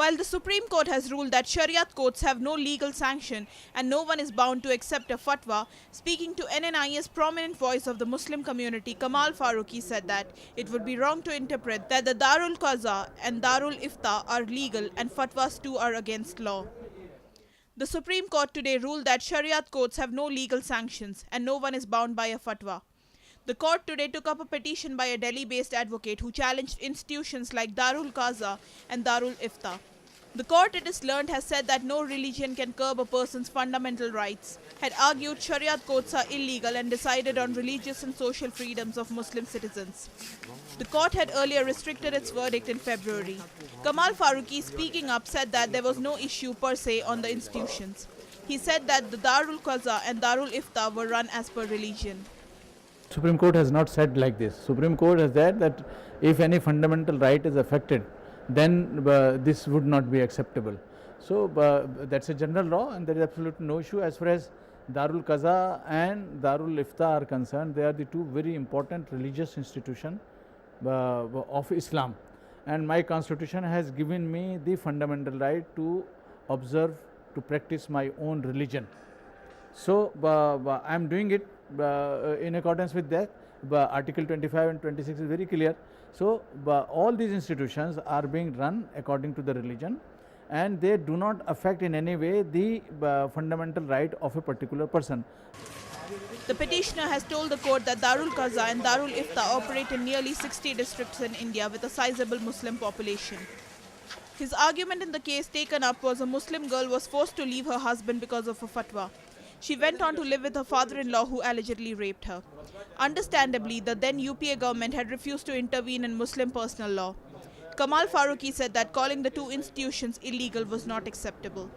While the Supreme Court has ruled that Shariat courts have no legal sanction and no one is bound to accept a fatwa, speaking to NNI's prominent voice of the Muslim community, Kamal Farooqi said that it would be wrong to interpret that the Darul Qaza and Darul Ifta are legal and fatwas too are against law. The Supreme Court today ruled that Shariat courts have no legal sanctions and no one is bound by a fatwa. The court today took up a petition by a Delhi-based advocate who challenged institutions like Darul Qaza and Darul Ifta. The court, it is learned, has said that no religion can curb a person's fundamental rights, had argued Shariat courts are illegal and decided on religious and social freedoms of Muslim citizens. The court had earlier restricted its verdict in February. Kamal Farooqi, speaking up, said that there was no issue per se on the institutions. He said that the Darul Qaza and Darul Ifta were run as per religion. Supreme Court has not said like this. Supreme Court has said that if any fundamental right is affected, then this would not be acceptable. So that's a general law and there is absolutely no issue. As far as Darul Qaza and Darul Ifta are concerned, they are the two very important religious institutions of Islam. And my constitution has given me the fundamental right to observe, to practice my own religion. So I am doing it in accordance with that. Article 25 and 26 is very clear. So all these institutions are being run according to the religion and they do not affect in any way the fundamental right of a particular person. The petitioner has told the court that Darul Qaza and Darul Ifta operate in nearly 60 districts in India with a sizable Muslim population. His argument in the case taken up was a Muslim girl was forced to leave her husband because of a fatwa. She went on to live with her father-in-law who allegedly raped her. Understandably, the then UPA government had refused to intervene in Muslim personal law. Kamal Farooqi said that calling the two institutions illegal was not acceptable.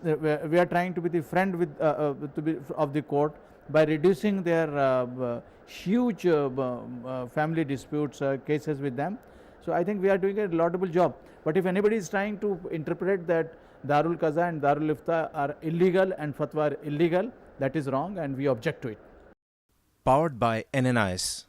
We are trying to be the friend of the court by reducing their huge family disputes cases with them. So I think we are doing a laudable job. But if anybody is trying to interpret that Darul Qaza and Darul Ifta are illegal and fatwa are illegal, that is wrong and we object to it. Powered by NNIS.